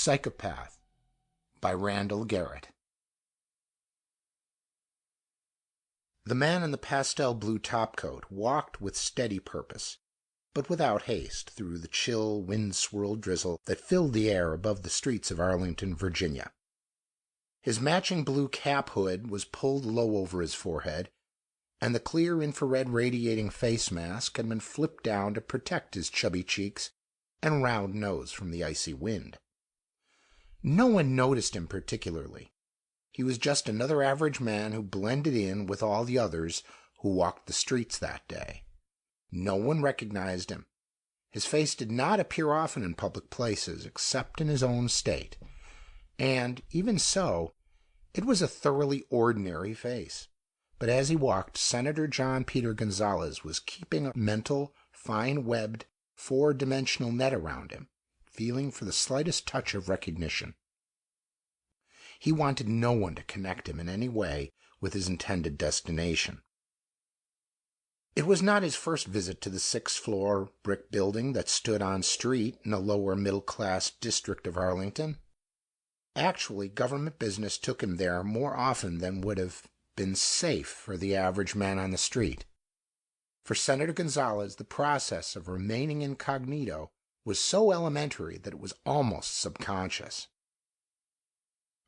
Psychopath by Randall, Garrett. The man in the pastel blue topcoat walked with steady purpose, but without haste, through the chill, wind-swirled drizzle that filled the air above the streets of Arlington, Virginia. His matching blue cap hood was pulled low over his forehead, and the clear infrared radiating face mask had been flipped down to protect his chubby cheeks and round nose from the icy wind. No one noticed him particularly. He was just another average man who blended in with all the others who walked the streets that day. No one recognized him. His face did not appear often in public places, except in his own state. And, even so, it was a thoroughly ordinary face. But as he walked, Senator John Peter Gonzalez was keeping a mental, fine-webbed, four-dimensional net around him, feeling for the slightest touch of recognition. He wanted no one to connect him in any way with his intended destination. It was not his first visit to the sixth-floor brick building that stood on street in a lower middle-class district of Arlington. Actually, government business took him there more often than would have been safe for the average man on the street. For Senator Gonzalez, the process of remaining incognito was so elementary that it was almost subconscious.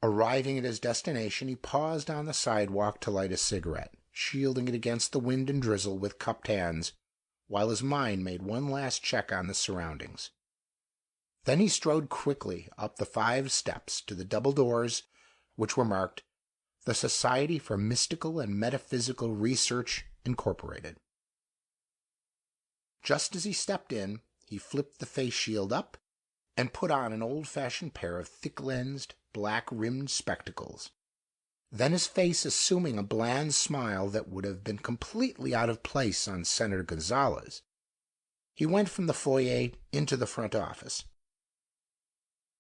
Arriving at his destination, he paused on the sidewalk to light a cigarette, shielding it against the wind and drizzle with cupped hands, while his mind made one last check on the surroundings. Then he strode quickly up the 5 steps to the double doors which were marked The Society for Mystical and Metaphysical Research, Incorporated. Just as he stepped in, he flipped the face shield up and put on an old-fashioned pair of thick-lensed, black-rimmed spectacles. Then, his face assuming a bland smile that would have been completely out of place on Senator Gonzalez, he went from the foyer into the front office.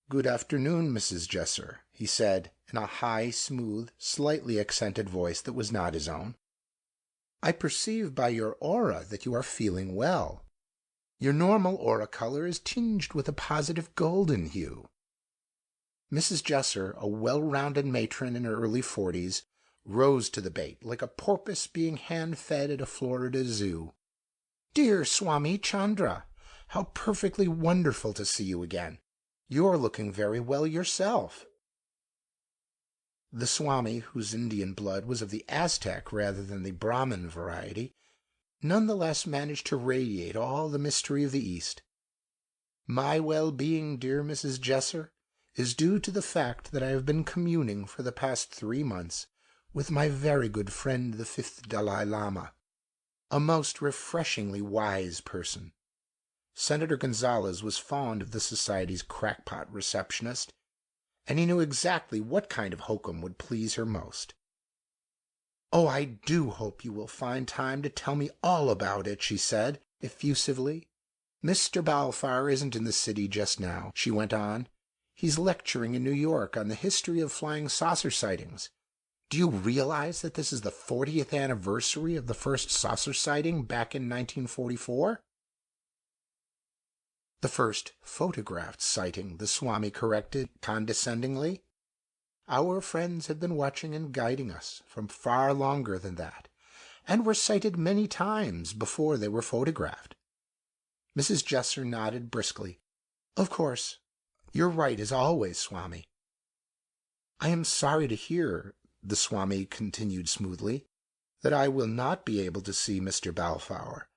"Good afternoon, Mrs. Jesser," he said, in a high, smooth, slightly accented voice that was not his own. "I perceive by your aura that you are feeling well. Your normal aura color is tinged with a positive golden hue." Mrs. Jesser, a well-rounded matron in her early 40s, rose to the bait like a porpoise being hand-fed at a Florida zoo. "Dear Swami Chandra, how perfectly wonderful to see you again. You're looking very well yourself." The Swami, whose Indian blood was of the Aztec rather than the Brahmin variety, nonetheless managed to radiate all the mystery of the East. "My well-being, dear Mrs. Jesser, is due to the fact that I have been communing for the past 3 months with my very good friend the 5th Dalai Lama, a most refreshingly wise person." Senator Gonzalez was fond of the Society's crackpot receptionist, and he knew exactly what kind of hokum would please her most. "Oh, I do hope you will find time to tell me all about it," she said, effusively. "Mr. Balfour isn't in the city just now," she went on. "He's lecturing in New York on the history of flying saucer sightings. Do you realize that this is the 40th anniversary of the first saucer sighting back in 1944? "The first photographed sighting," the Swami corrected condescendingly. "Our friends have been watching and guiding us for far longer than that, and were sighted many times before they were photographed." Mrs. Jesser nodded briskly. "Of course. You're right as always, Swami." "I am sorry to hear," the Swami continued smoothly, "that I will not be able to see Mr. Balfour.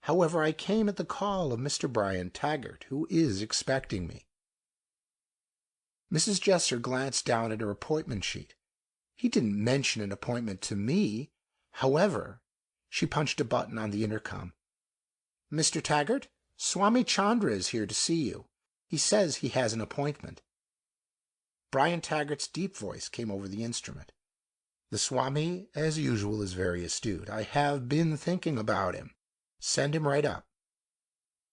However, I came at the call of Mr. Brian Taggart, who is expecting me." Mrs. Jesser glanced down at her appointment sheet. "He didn't mention an appointment to me. However," she punched a button on the intercom. "Mr. Taggart, Swami Chandra is here to see you. He says he has an appointment." Brian Taggart's deep voice came over the instrument. "The Swami, as usual, is very astute. I have been thinking about him. Send him right up."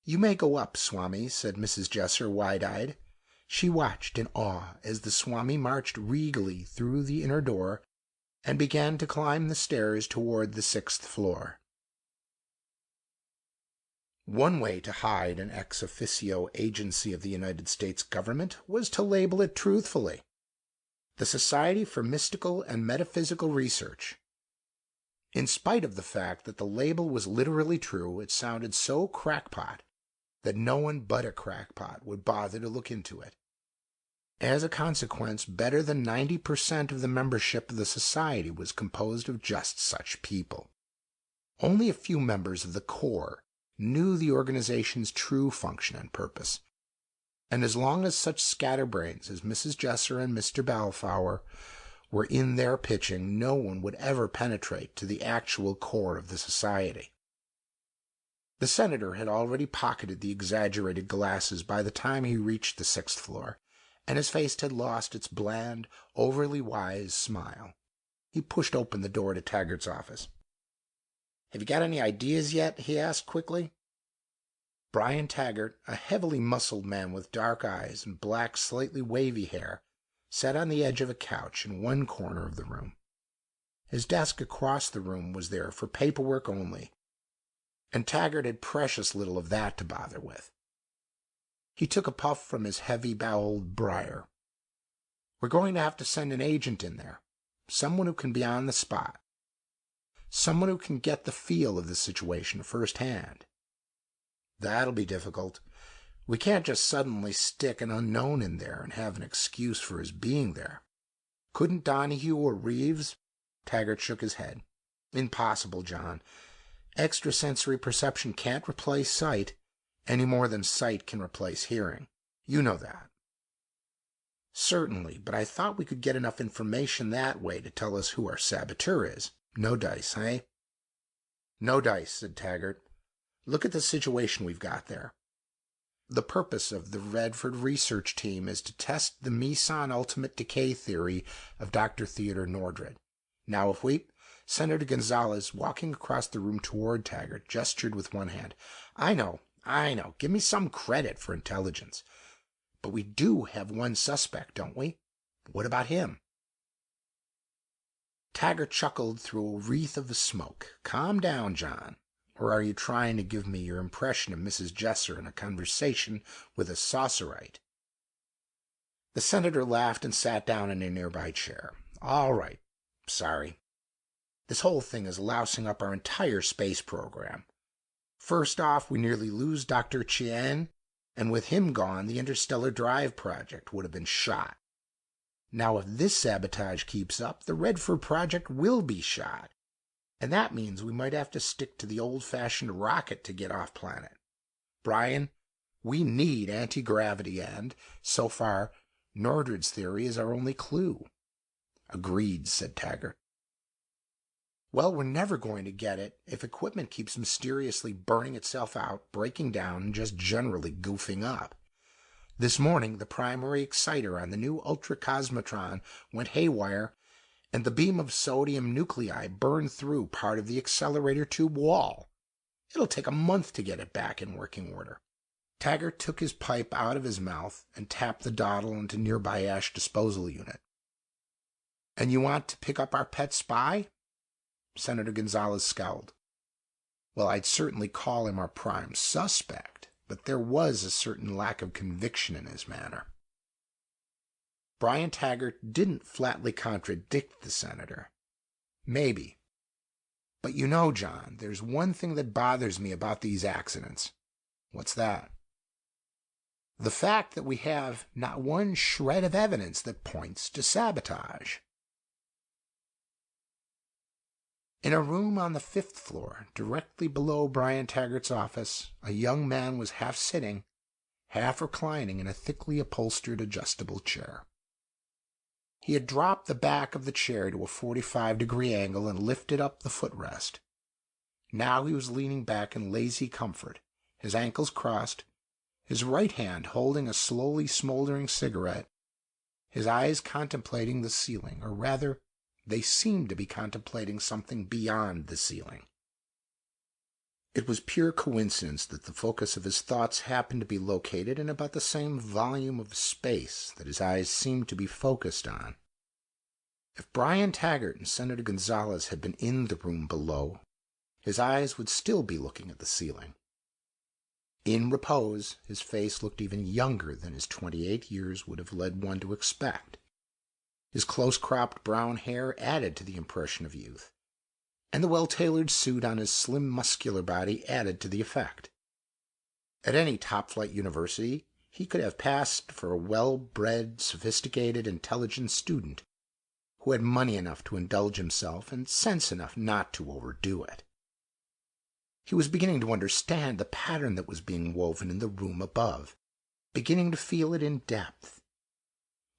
"You may go up, Swami," said Mrs. Jesser, wide-eyed. She watched in awe as the Swami marched regally through the inner door and began to climb the stairs toward the 6th floor. One way to hide an ex officio agency of the United States government was to label it truthfully: the Society for Mystical and Metaphysical Research. In spite of the fact that the label was literally true, it sounded so crackpot that no one but a crackpot would bother to look into it. As a consequence, better than 90% of the membership of the society was composed of just such people. Only a few members of the core knew the organization's true function and purpose, and as long as such scatterbrains as Mrs. Jesser and Mr. Balfour were in there pitching, no one would ever penetrate to the actual core of the society. The senator had already pocketed the exaggerated glasses by the time he reached the 6th floor, and his face had lost its bland, overly wise smile. He pushed open the door to Taggart's office. "Have you got any ideas yet?" he asked quickly. Brian Taggart, a heavily muscled man with dark eyes and black, slightly wavy hair, sat on the edge of a couch in one corner of the room. His desk across the room was there for paperwork only, and Taggart had precious little of that to bother with. He took a puff from his heavy-bowled briar. "We're going to have to send an agent in there, someone who can be on the spot, someone who can get the feel of the situation firsthand." "That'll be difficult. We can't just suddenly stick an unknown in there and have an excuse for his being there. Couldn't Donahue or Reeves?" Taggart shook his head. "Impossible, John. Extrasensory perception can't replace sight, any more than sight can replace hearing. You know that." "Certainly, but I thought we could get enough information that way to tell us who our saboteur is. No dice, eh?" "No dice," said Taggart. "Look at the situation we've got there. The purpose of the Redford research team is to test the Meson ultimate decay theory of Dr. Theodore Nordred. Now, if we—" Senator Gonzalez, walking across the room toward Taggart, gestured with one hand. I know. Give me some credit for intelligence. But we do have one suspect, don't we? What about him?" Taggart chuckled through a wreath of smoke. "Calm down, John. Or are you trying to give me your impression of Mrs. Jesser in a conversation with a saucerite?" The senator laughed and sat down in a nearby chair. "All right. Sorry. This whole thing is lousing up our entire space program. First off, we nearly lose Dr. Chien, and with him gone, the Interstellar Drive project would have been shot. Now, if this sabotage keeps up, the Redford project will be shot, and that means we might have to stick to the old-fashioned rocket to get off planet. Brian, we need anti-gravity, and, so far, Nordred's theory is our only clue." "Agreed," said Taggart. "Well, we're never going to get it if equipment keeps mysteriously burning itself out, breaking down, and just generally goofing up. This morning, the primary exciter on the new ultracosmotron went haywire, and the beam of sodium nuclei burned through part of the accelerator tube wall. It'll take a month to get it back in working order." Taggart took his pipe out of his mouth and tapped the dottle into nearby ash disposal unit. "And you want to pick up our pet spy?" Senator Gonzalez scowled. "Well, I'd certainly call him our prime suspect, but there was a certain lack of conviction in his manner." Brian Taggart didn't flatly contradict the senator. "Maybe. But you know, John, there's one thing that bothers me about these accidents." "What's that?" "The fact that we have not one shred of evidence that points to sabotage." In a room on the 5th floor, directly below Brian Taggart's office, a young man was half sitting, half reclining in a thickly upholstered adjustable chair. He had dropped the back of the chair to a 45-degree angle and lifted up the footrest. Now he was leaning back in lazy comfort, his ankles crossed, his right hand holding a slowly smoldering cigarette, his eyes contemplating the ceiling, or rather, they seemed to be contemplating something beyond the ceiling. It was pure coincidence that the focus of his thoughts happened to be located in about the same volume of space that his eyes seemed to be focused on. If Brian Taggart and Senator Gonzalez had been in the room below, his eyes would still be looking at the ceiling. In repose, his face looked even younger than his 28 years would have led one to expect. His close-cropped brown hair added to the impression of youth, and the well-tailored suit on his slim, muscular body added to the effect. At any top-flight university, he could have passed for a well-bred, sophisticated, intelligent student who had money enough to indulge himself and sense enough not to overdo it. He was beginning to understand the pattern that was being woven in the room above, beginning to feel it in depth.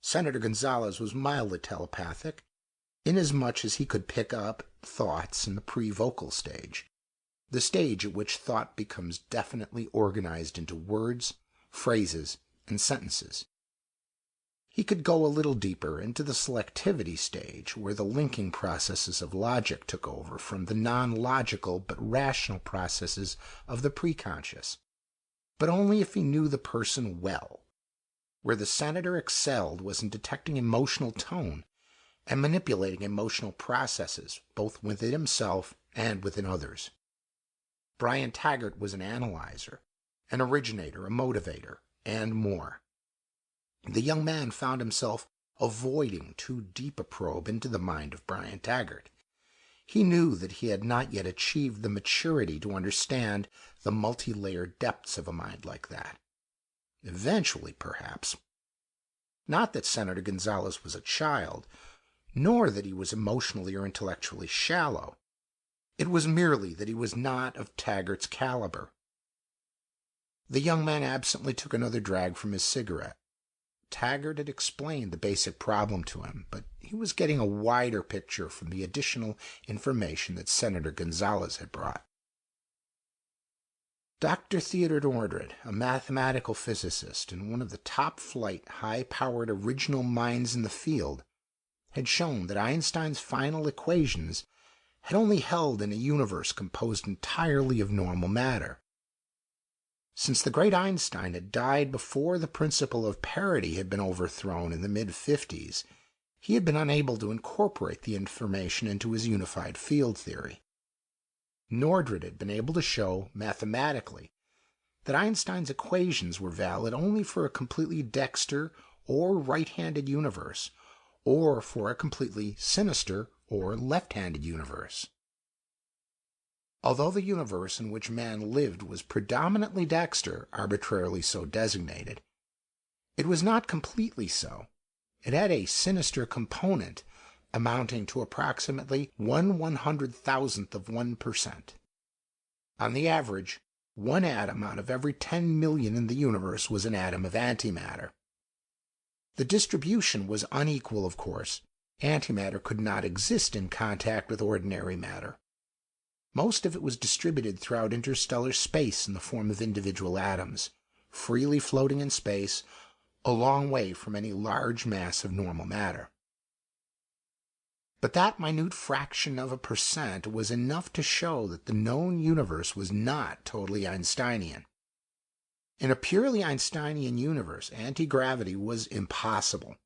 Senator Gonzalez was mildly telepathic, inasmuch as he could pick up thoughts in the pre-vocal stage, the stage at which thought becomes definitely organized into words, phrases, and sentences. He could go a little deeper into the selectivity stage, where the linking processes of logic took over from the non-logical but rational processes of the preconscious, but only if he knew the person well. Where the senator excelled was in detecting emotional tone and manipulating emotional processes, both within himself and within others. Brian Taggart was an analyzer, an originator, a motivator, and more. The young man found himself avoiding too deep a probe into the mind of Brian Taggart. He knew that he had not yet achieved the maturity to understand the multi-layered depths of a mind like that. Eventually, perhaps. Not that Senator Gonzalez was a child, nor that he was emotionally or intellectually shallow. It was merely that he was not of Taggart's caliber. The young man absently took another drag from his cigarette. Taggart had explained the basic problem to him, but he was getting a wider picture from the additional information that Senator Gonzalez had brought. Dr. Theodore Nordred, a mathematical physicist and one of the top-flight, high-powered original minds in the field, had shown that Einstein's final equations had only held in a universe composed entirely of normal matter. Since the great Einstein had died before the principle of parity had been overthrown in the mid-50s, he had been unable to incorporate the information into his unified field theory. Nordred had been able to show, mathematically, that Einstein's equations were valid only for a completely dexter or right-handed universe, or for a completely sinister or left-handed universe. Although the universe in which man lived was predominantly dexter, arbitrarily so designated, it was not completely so. It had a sinister component amounting to approximately 1/100,000th of 1%. On the average, one atom out of every 10 million in the universe was an atom of antimatter. The distribution was unequal, of course. Antimatter could not exist in contact with ordinary matter. Most of it was distributed throughout interstellar space in the form of individual atoms, freely floating in space, a long way from any large mass of normal matter. But that minute fraction of a percent was enough to show that the known universe was not totally Einsteinian. In a purely Einsteinian universe, anti-gravity was impossible.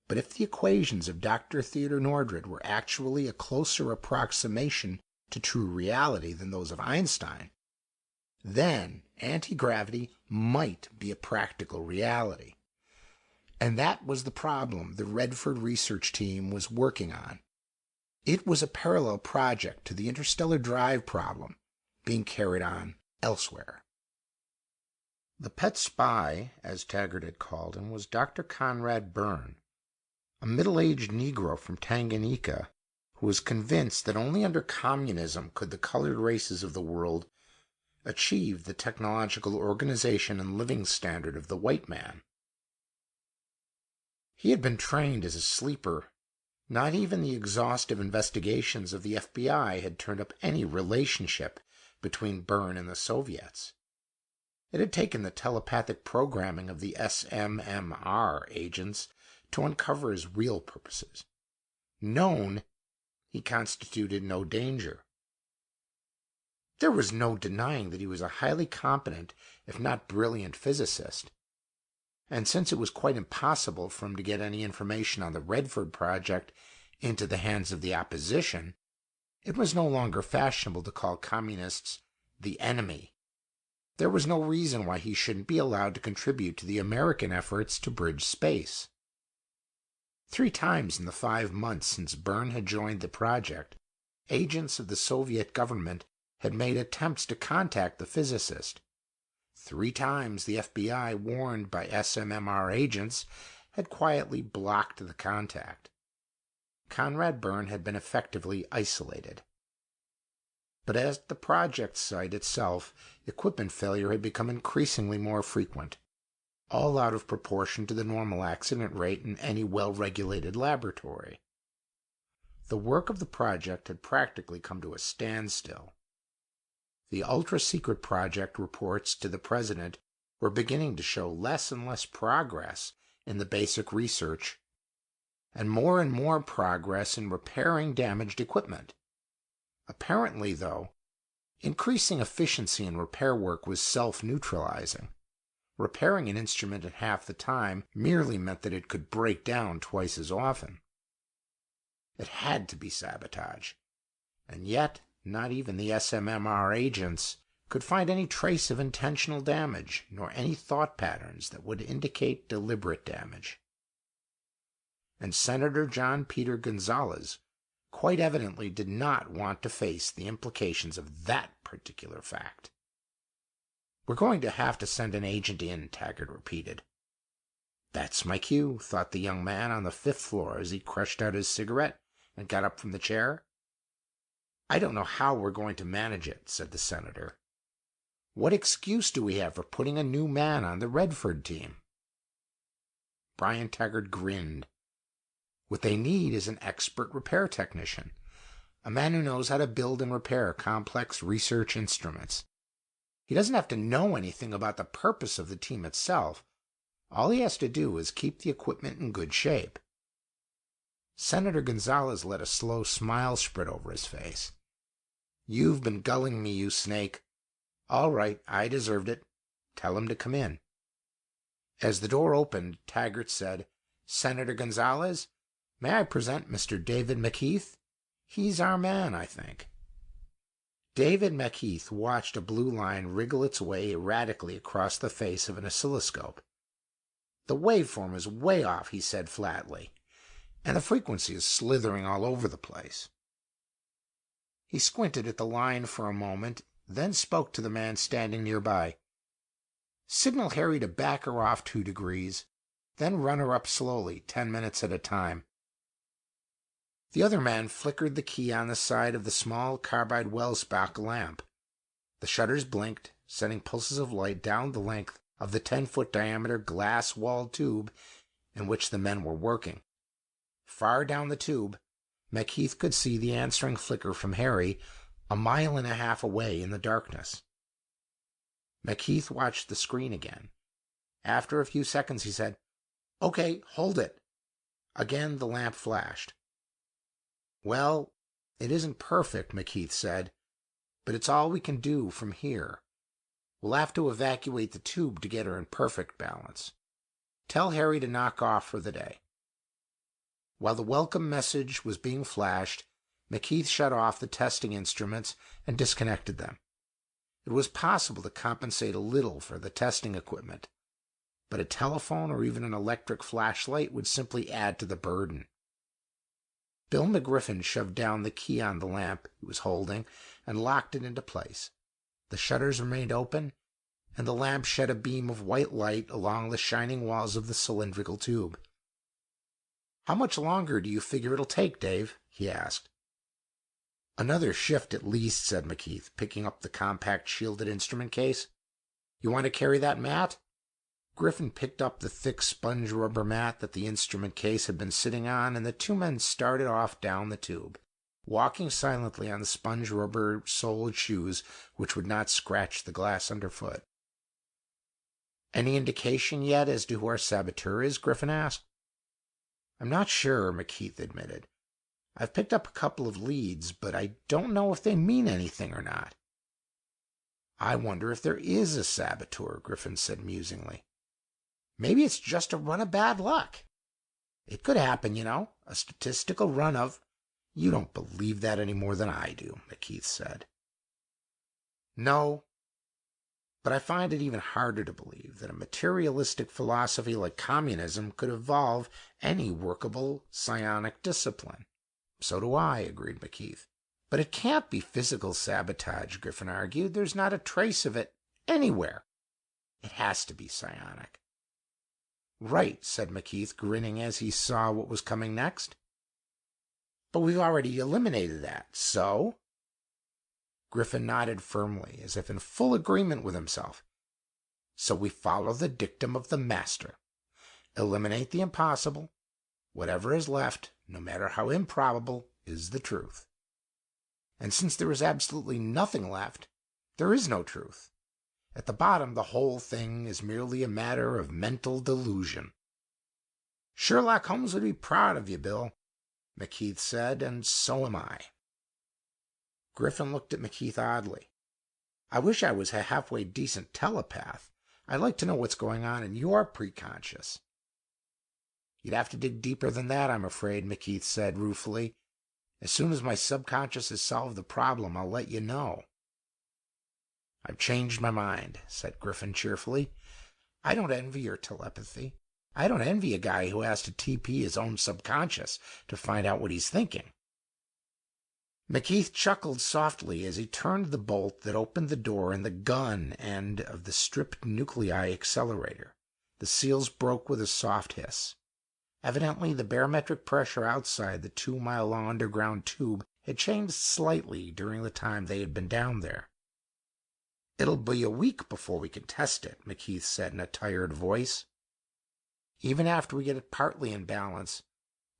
But if the equations of Dr. Theodore Nordred were actually a closer approximation to true reality than those of Einstein, then anti-gravity might be a practical reality. And that was the problem the Redford research team was working on. It was a parallel project to the interstellar drive problem being carried on elsewhere. The pet spy, as Taggart had called him, was Dr. Conrad Bern, a middle-aged Negro from Tanganyika who was convinced that only under communism could the colored races of the world achieve the technological organization and living standard of the white man. He had been trained as a sleeper. Not even the exhaustive investigations of the FBI had turned up any relationship between Bern and the Soviets. It had taken the telepathic programming of the SMMR agents to uncover his real purposes. Known, he constituted no danger. There was no denying that he was a highly competent, if not brilliant, physicist. And since it was quite impossible for him to get any information on the Redford project into the hands of the opposition, it was no longer fashionable to call communists the enemy. there was no reason why he shouldn't be allowed to contribute to the American efforts to bridge space. 3 times in the 5 months since Bern had joined the project, agents of the Soviet government had made attempts to contact the physicist. 3 times the FBI, warned by SMMR agents, had quietly blocked the contact. Conrad Bern had been effectively isolated. But at the project site itself, equipment failure had become increasingly more frequent, all out of proportion to the normal accident rate in any well-regulated laboratory. The work of the project had practically come to a standstill. The ultra-secret project reports to the president were beginning to show less and less progress in the basic research, and more progress in repairing damaged equipment. Apparently, though, increasing efficiency in repair work was self-neutralizing. Repairing an instrument at half the time merely meant that it could break down twice as often. It had to be sabotage, and yet not even the SMMR agents could find any trace of intentional damage, nor any thought patterns that would indicate deliberate damage. And Senator John Peter Gonzalez quite evidently did not want to face the implications of that particular fact. "We're going to have to send an agent in," Taggart repeated. "That's my cue," thought the young man on the 5th floor as he crushed out his cigarette and got up from the chair. "I don't know how we're going to manage it," said the senator. "What excuse do we have for putting a new man on the Redford team?" Brian Taggart grinned. "What they need is an expert repair technician, a man who knows how to build and repair complex research instruments. He doesn't have to know anything about the purpose of the team itself. All he has to do is keep the equipment in good shape." Senator Gonzalez let a slow smile spread over his face. "You've been gulling me, you snake. All right, I deserved it. Tell him to come in." As the door opened, Taggart said, "Senator Gonzalez, may I present Mr. David McKeith? He's our man, I think." David McKeith watched a blue line wriggle its way erratically across the face of an oscilloscope. "The waveform is way off," he said flatly, "and the frequency is slithering all over the place." He squinted at the line for a moment, then spoke to the man standing nearby. "Signal Harry to back her off 2 degrees, then run her up slowly, 10 minutes at a time." The other man flickered the key on the side of the small carbide Welsbach lamp. The shutters blinked, sending pulses of light down the length of the 10-foot diameter glass-walled tube in which the men were working. Far down the tube, McKeith could see the answering flicker from Harry 1.5 miles away in the darkness. McKeith watched the screen again. After a few seconds, he said, "Okay, hold it." Again the lamp flashed. "Well, it isn't perfect," McKeith said, "but it's all we can do from here. We'll have to evacuate the tube to get her in perfect balance. Tell Harry to knock off for the day." While the welcome message was being flashed, McKeith shut off the testing instruments and disconnected them. It was possible to compensate a little for the testing equipment, but a telephone or even an electric flashlight would simply add to the burden. Bill McGriffin shoved down the key on the lamp he was holding and locked it into place. The shutters remained open, and the lamp shed a beam of white light along the shining walls of the cylindrical tube. "How much longer do you figure it'll take, Dave?" he asked. "Another shift at least," said McKeith, picking up the compact shielded instrument case. "You want to carry that mat?" Griffin picked up the thick sponge rubber mat that the instrument case had been sitting on, and the 2 men started off down the tube, walking silently on the sponge rubber soled shoes which would not scratch the glass underfoot. "Any indication yet as to who our saboteur is?" Griffin asked. "I'm not sure," McKeith admitted. "I've picked up a couple of leads, but I don't know if they mean anything or not." "I wonder if there is a saboteur," Griffin said musingly. "Maybe it's just a run of bad luck. It could happen, you know, a statistical run of—" "You don't believe that any more than I do," McKeith said. "No. But I find it even harder to believe that a materialistic philosophy like communism could evolve any workable psionic discipline. So do I, agreed McKeith. But it can't be physical sabotage, Griffin argued. There's not a trace of it anywhere. It has to be psionic. Right, said McKeith, grinning as he saw what was coming next. But we've already eliminated that, so? Griffin nodded firmly, as if in full agreement with himself. So we follow the dictum of the master. Eliminate the impossible. Whatever is left, no matter how improbable, is the truth. And since there is absolutely nothing left, there is no truth. At the bottom, the whole thing is merely a matter of mental delusion. Sherlock Holmes would be proud of you, Bill, McKeith said, and so am I. Griffin looked at McKeith oddly. I wish I was a halfway decent telepath. I'd like to know what's going on in your preconscious. You'd have to dig deeper than that, I'm afraid, McKeith said ruefully. As soon as my subconscious has solved the problem, I'll let you know. I've changed my mind, said Griffin cheerfully. I don't envy your telepathy. I don't envy a guy who has to TP his own subconscious to find out what he's thinking. McKeith chuckled softly as he turned the bolt that opened the door in the gun end of the stripped nuclei accelerator. The seals broke with a soft hiss. Evidently, the barometric pressure outside the 2-mile-long underground tube had changed slightly during the time they had been down there. It'll be a week before we can test it, McKeith said in a tired voice. Even after we get it partly in balance,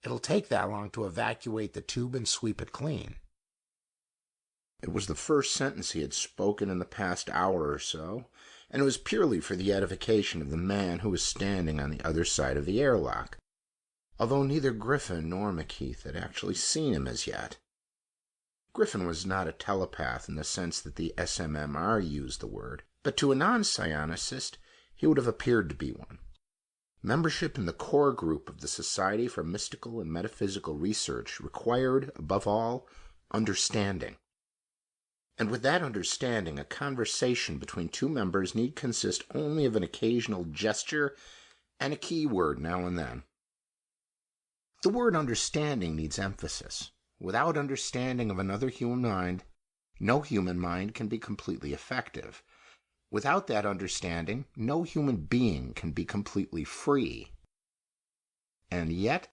it'll take that long to evacuate the tube and sweep it clean. It was the first sentence he had spoken in the past hour or so, and it was purely for the edification of the man who was standing on the other side of the airlock, although neither Griffin nor McKeith had actually seen him as yet. Griffin was not a telepath in the sense that the SMMR used the word, but to a non-psionicist he would have appeared to be one. Membership in the core group of the Society for Mystical and Metaphysical Research required, above all, understanding. And with that understanding, a conversation between two members need consist only of an occasional gesture and a key word now and then. The word understanding needs emphasis. Without understanding of another human mind, no human mind can be completely effective. Without that understanding, no human being can be completely free. And yet,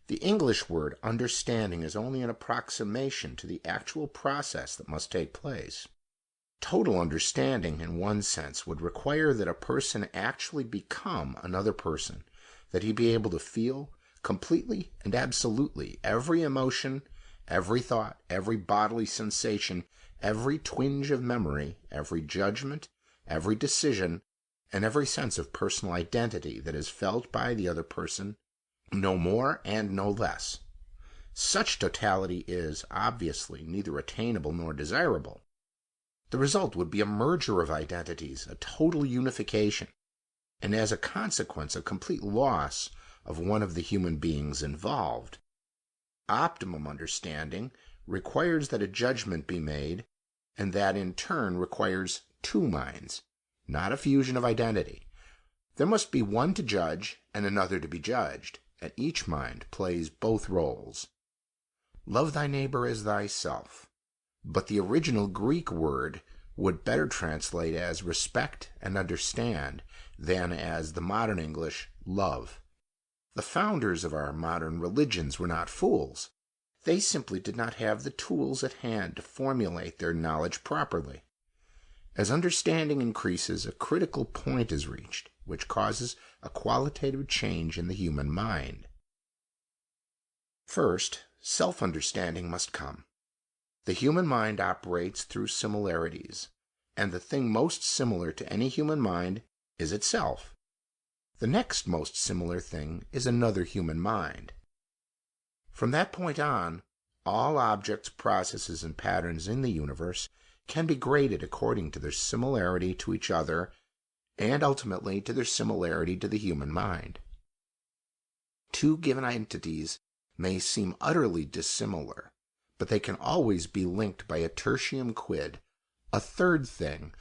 the English word understanding is only an approximation to the actual process that must take place. Total understanding, in one sense, would require that a person actually become another person, that he be able to feel completely and absolutely every emotion, every thought, every bodily sensation, every twinge of memory, every judgment, every decision, and every sense of personal identity that is felt by the other person, no more and no less. Such totality is, obviously, neither attainable nor desirable. The result would be a merger of identities, a total unification, and as a consequence, a complete loss of one of the human beings involved. Optimum understanding requires that a judgment be made, and that in turn requires two minds, not a fusion of identity. There must be one to judge and another to be judged, and each mind plays both roles. Love thy neighbor as thyself, but the original Greek word would better translate as respect and understand than as the modern English love. The founders of our modern religions were not fools. They simply did not have the tools at hand to formulate their knowledge properly. As understanding increases, a critical point is reached, which causes a qualitative change in the human mind. First, self-understanding must come. The human mind operates through similarities, and the thing most similar to any human mind is itself. The next most similar thing is another human mind. From that point on, all objects, processes, and patterns in the universe can be graded according to their similarity to each other and ultimately to their similarity to the human mind. Two given entities may seem utterly dissimilar, but they can always be linked by a tertium quid, a third thing,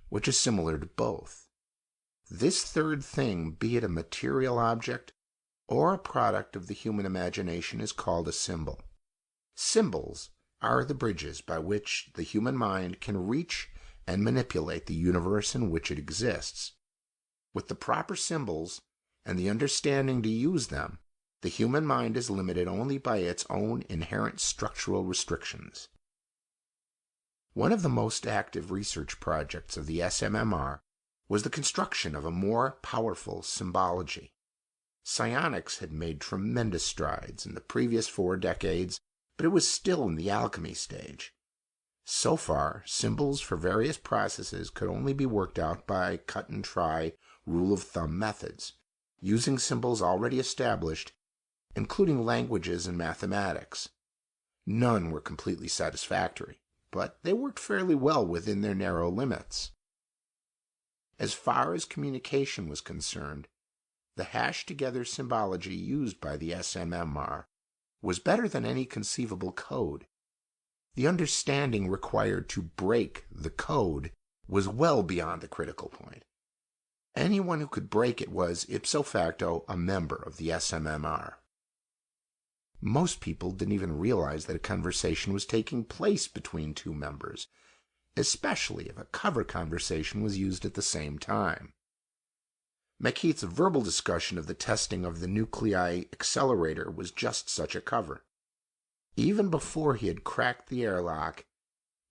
which is similar to both. This third thing, be it a material object or a product of the human imagination, is called a symbol. Symbols are the bridges by which the human mind can reach and manipulate the universe in which it exists. With the proper symbols and the understanding to use them, the human mind is limited only by its own inherent structural restrictions. One of the most active research projects of the SMMR was the construction of a more powerful symbology. Psionics had made tremendous strides in the previous 4 decades, but it was still in the alchemy stage. So far, symbols for various processes could only be worked out by cut-and-try rule-of-thumb methods, using symbols already established, including languages and mathematics. None were completely satisfactory, but they worked fairly well within their narrow limits. As far as communication was concerned, the hashed-together symbology used by the SMMR was better than any conceivable code. The understanding required to break the code was well beyond the critical point. Anyone who could break it was, ipso facto, a member of the SMMR. Most people didn't even realize that a conversation was taking place between 2 members, especially if a cover conversation was used at the same time. McKeith's verbal discussion of the testing of the nuclei accelerator was just such a cover. Even before he had cracked the airlock,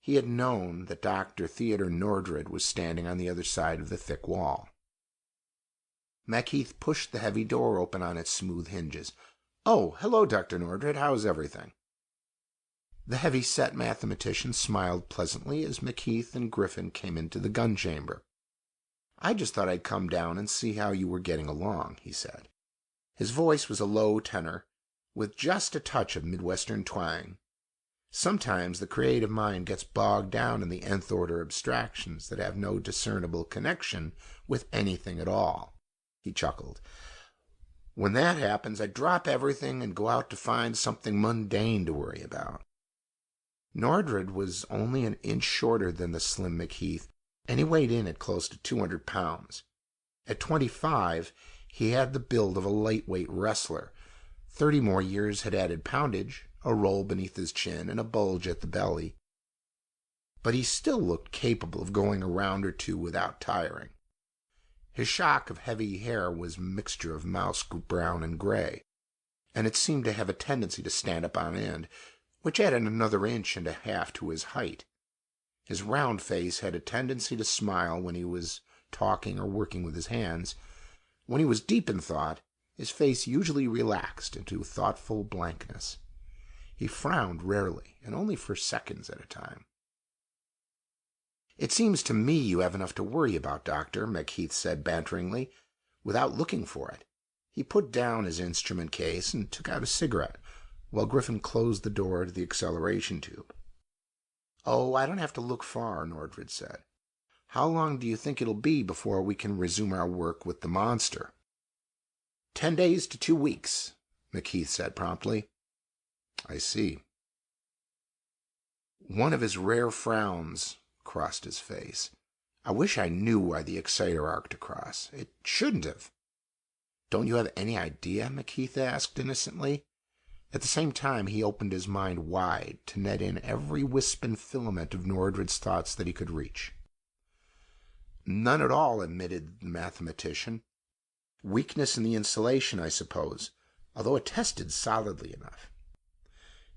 he had known that Dr. Theodore Nordred was standing on the other side of the thick wall. McKeith pushed the heavy door open on its smooth hinges. "Oh, hello, Dr. Nordred. How's everything?" The heavy-set mathematician smiled pleasantly as McKeith and Griffin came into the gun chamber. "I just thought I'd come down and see how you were getting along," he said. His voice was a low tenor, with just a touch of Midwestern twang. Sometimes the creative mind gets bogged down in the nth-order abstractions that have no discernible connection with anything at all. He chuckled. "When that happens, I drop everything and go out to find something mundane to worry about." Nordred was only an inch shorter than the slim McKeith, and he weighed in at close to 200 pounds. At 25, he had the build of a lightweight wrestler. 30 more years had added poundage, a roll beneath his chin, and a bulge at the belly. But he still looked capable of going a round or 2 without tiring. His shock of heavy hair was a mixture of mouse brown and gray, and it seemed to have a tendency to stand up on end, which added another inch and a half to his height. His round face had a tendency to smile when he was talking or working with his hands. When he was deep in thought, his face usually relaxed into thoughtful blankness. He frowned rarely, and only for seconds at a time. "It seems to me you have enough to worry about, Doctor," McKeith said banteringly, without looking for it. He put down his instrument case and took out a cigarette, while Griffin closed the door to the acceleration tube. "Oh, I don't have to look far," Nordred said. "How long do you think it'll be before we can resume our work with the monster?" 10 days to 2 weeks, McKeith said promptly. "I see." One of his rare frowns crossed his face. "I wish I knew why the exciter arc to cross. It shouldn't have." "Don't you have any idea?" McKeith asked innocently. At the same time, he opened his mind wide to net in every wisp and filament of Nordred's thoughts that he could reach. "None at all," admitted the mathematician. "Weakness in the insulation, I suppose, although it tested solidly enough."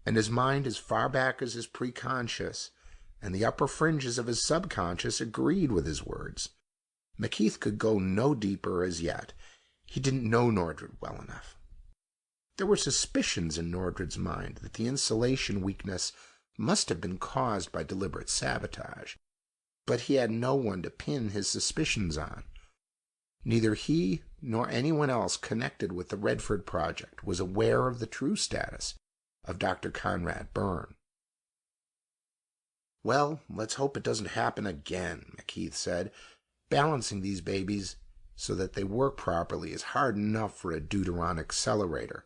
And his mind as far back as his preconscious and the upper fringes of his subconscious agreed with his words. McKeith could go no deeper as yet. He didn't know Nordred well enough. There were suspicions in Nordred's mind that the insulation weakness must have been caused by deliberate sabotage, but he had no one to pin his suspicions on. Neither he nor anyone else connected with the Redford project was aware of the true status of Dr. Conrad Bern. "Well, let's hope it doesn't happen again," McKeith said. "Balancing these babies so that they work properly is hard enough for a deuteron accelerator,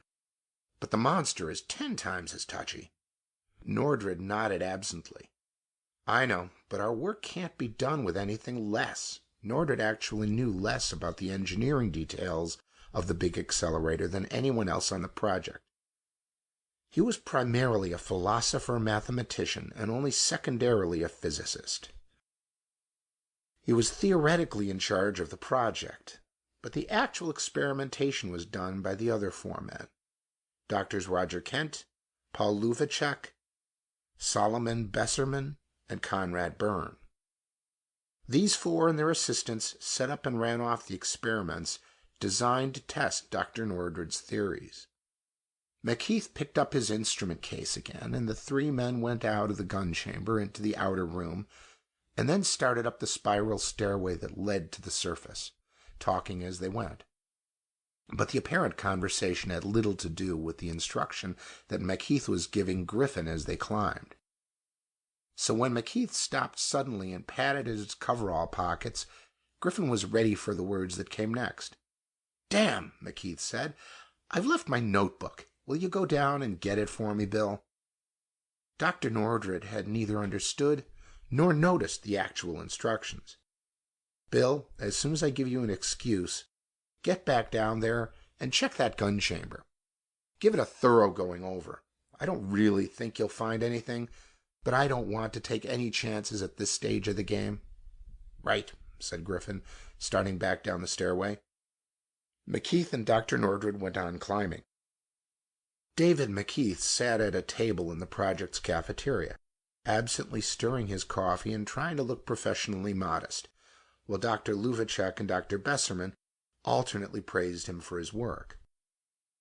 but the monster is 10 times as touchy." Nordred nodded absently. "I know, but our work can't be done with anything less. Nordred actually knew less about the engineering details of the big accelerator than anyone else on the project. He was primarily a philosopher-mathematician and only secondarily a physicist. He was theoretically in charge of the project, but the actual experimentation was done by the other four men, Doctors Roger Kent, Paul Luvacek, Solomon Besserman, and Conrad Bern. These four and their assistants set up and ran off the experiments designed to test Dr. Nordred's theories. McKeith picked up his instrument case again, and the three men went out of the gun chamber into the outer room, and then started up the spiral stairway that led to the surface, talking as they went. But the apparent conversation had little to do with the instruction that McKeith was giving Griffin as they climbed. So when McKeith stopped suddenly and patted his coverall pockets, Griffin was ready for the words that came next. "Damn," McKeith said. "I've left my notebook. Will you go down and get it for me, Bill?" Dr. Nordred had neither understood nor noticed the actual instructions. "Bill, as soon as I give you an excuse, get back down there and check that gun chamber. Give it a thorough going over. I don't really think you'll find anything, but I don't want to take any chances at this stage of the game." "Right," said Griffin, starting back down the stairway. McKeith and Dr. Nordred went on climbing. David McKeith sat at a table in the project's cafeteria, absently stirring his coffee and trying to look professionally modest, while Dr. Luvacek and Dr. Besserman alternately praised him for his work.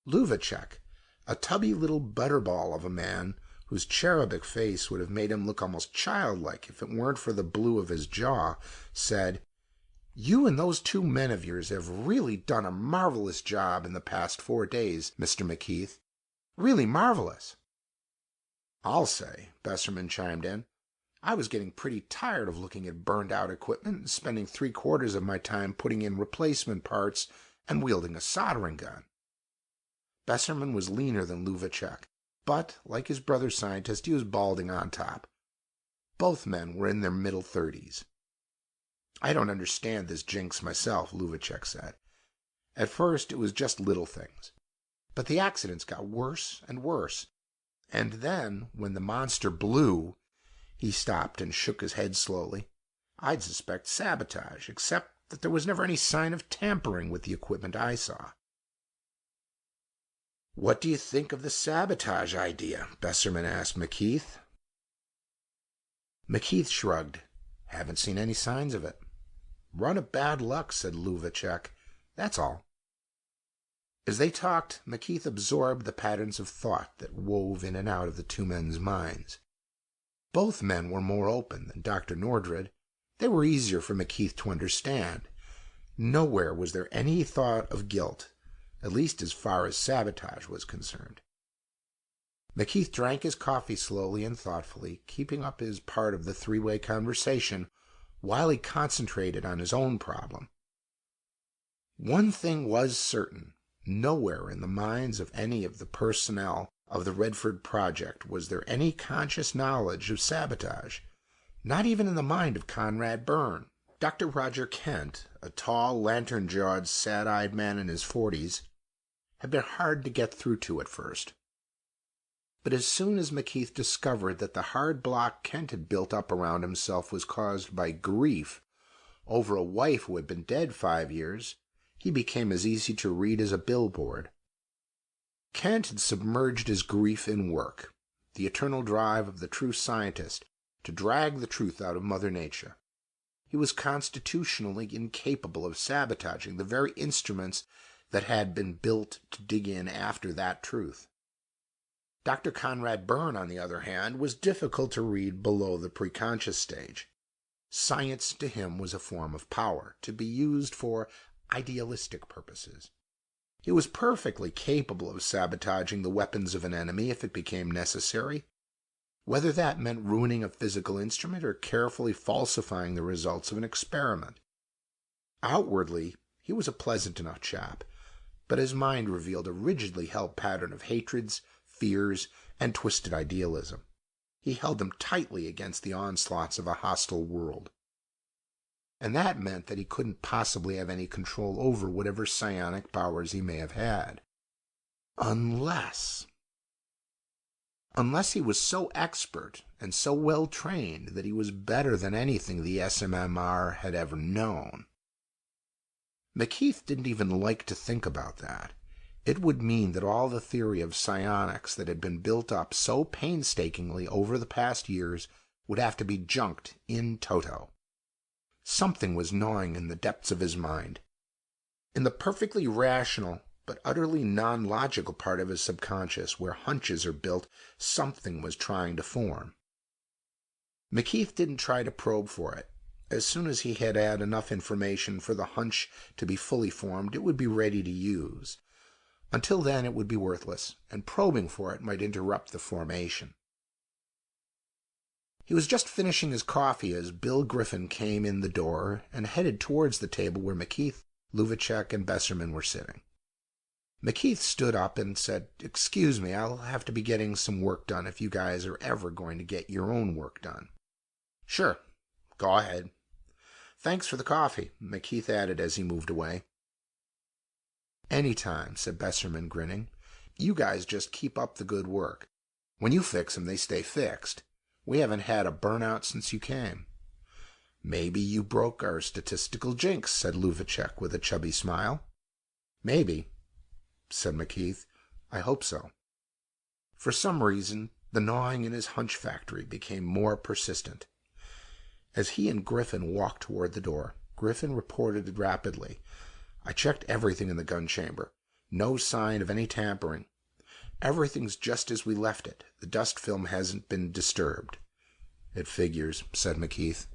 Luvacek, a tubby little butterball of a man whose cherubic face would have made him look almost childlike if it weren't for the blue of his jaw, said, "You and those two men of yours have really done a marvelous job in the past 4 days, Mr. McKeith. Really marvelous." "I'll say," Besserman chimed in, "I was getting pretty tired of looking at burned-out equipment and spending 3/4 of my time putting in replacement parts and wielding a soldering gun." Besserman was leaner than Luvacek, but, like his brother scientist, he was balding on top. Both men were in their middle 30s. "I don't understand this jinx myself," Luvacek said. "At first it was just little things. But the accidents got worse and worse. And then, when the monster blew," he stopped and shook his head slowly, "I'd suspect sabotage, except that there was never any sign of tampering with the equipment I saw." "What do you think of the sabotage idea?" Besserman asked McKeith. McKeith shrugged. "Haven't seen any signs of it." "Run of bad luck," said Luvacek. "That's all." As they talked, McKeith absorbed the patterns of thought that wove in and out of the two men's minds. Both men were more open than Dr. Nordred. They were easier for McKeith to understand. Nowhere was there any thought of guilt, at least as far as sabotage was concerned. McKeith drank his coffee slowly and thoughtfully, keeping up his part of the three-way conversation while he concentrated on his own problem. One thing was certain. Nowhere in the minds of any of the personnel of the Redford project was there any conscious knowledge of sabotage, not even in the mind of Conrad Bern. Dr. Roger Kent, a tall, lantern-jawed, sad-eyed man in his 40s, had been hard to get through to at first. But as soon as McKeith discovered that the hard block Kent had built up around himself was caused by grief over a wife who had been dead 5 years, he became as easy to read as a billboard. Kent had submerged his grief in work, the eternal drive of the true scientist to drag the truth out of Mother Nature. He was constitutionally incapable of sabotaging the very instruments that had been built to dig in after that truth. Dr. Conrad Bern, on the other hand, was difficult to read below the preconscious stage. Science to him was a form of power, to be used for idealistic purposes. He was perfectly capable of sabotaging the weapons of an enemy if it became necessary, whether that meant ruining a physical instrument or carefully falsifying the results of an experiment. Outwardly, he was a pleasant enough chap, but his mind revealed a rigidly held pattern of hatreds, fears, and twisted idealism. He held them tightly against the onslaughts of a hostile world. And that meant that he couldn't possibly have any control over whatever psionic powers he may have had. Unless he was so expert and so well trained that he was better than anything the SMMR had ever known. McKeith didn't even like to think about that. It would mean that all the theory of psionics that had been built up so painstakingly over the past years would have to be junked in toto. Something was gnawing in the depths of his mind. In the perfectly rational but utterly non-logical part of his subconscious, where hunches are built, something was trying to form. McKeith didn't try to probe for it. As soon as he had enough information for the hunch to be fully formed, it would be ready to use. Until then, it would be worthless, and probing for it might interrupt the formation. He was just finishing his coffee as Bill Griffin came in the door and headed towards the table where McKeith, Luvacek, and Besserman were sitting. McKeith stood up and said, "Excuse me, I'll have to be getting some work done if you guys are ever going to get your own work done." "Sure, go ahead." "Thanks for the coffee," McKeith added as he moved away. "Anytime," said Besserman, grinning. "You guys just keep up the good work. When you fix 'em, they stay fixed. We haven't had a burnout since you came." "Maybe you broke our statistical jinx," said Luvacek with a chubby smile. "Maybe," said McKeith. "I hope so." For some reason, the gnawing in his hunch factory became more persistent. As he and Griffin walked toward the door, Griffin reported rapidly, "I checked everything in the gun chamber. No sign of any tampering. Everything's just as we left it. The dust film hasn't been disturbed." "It figures," said McKeith.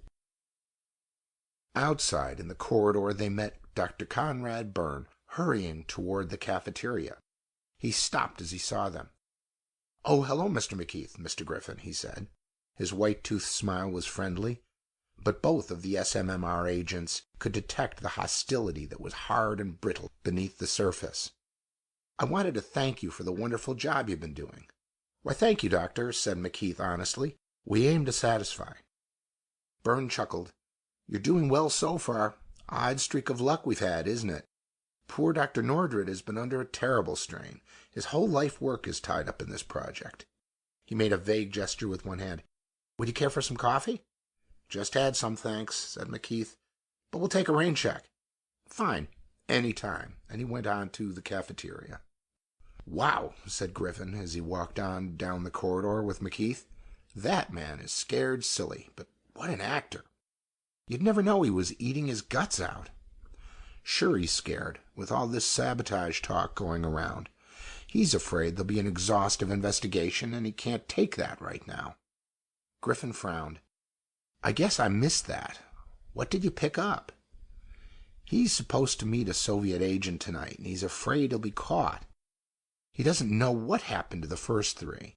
Outside, in the corridor, they met Dr. Conrad Bern, hurrying toward the cafeteria. He stopped as he saw them. "Oh, hello, Mr. McKeith, Mr. Griffin," he said. His white-toothed smile was friendly, but both of the SMMR agents could detect the hostility that was hard and brittle beneath the surface. "I wanted to thank you for the wonderful job you've been doing." "Why, thank you, Doctor," said McKeith honestly. "We aim to satisfy." Bern chuckled. "You're doing well so far. Odd streak of luck we've had, isn't it? Poor Dr. Nordred has been under a terrible strain. His whole life work is tied up in this project." He made a vague gesture with one hand. "Would you care for some coffee?" "Just had some, thanks," said McKeith. "But we'll take a rain check." "Fine. Any time." And he went on to the cafeteria. "Wow," said Griffin as he walked on down the corridor with McKeith. "That man is scared silly, but what an actor. You'd never know he was eating his guts out." "Sure he's scared, with all this sabotage talk going around. He's afraid there'll be an exhaustive investigation, and he can't take that right now." Griffin frowned. "I guess I missed that. What did you pick up?" "He's supposed to meet a Soviet agent tonight, and he's afraid he'll be caught. He doesn't know what happened to the first three,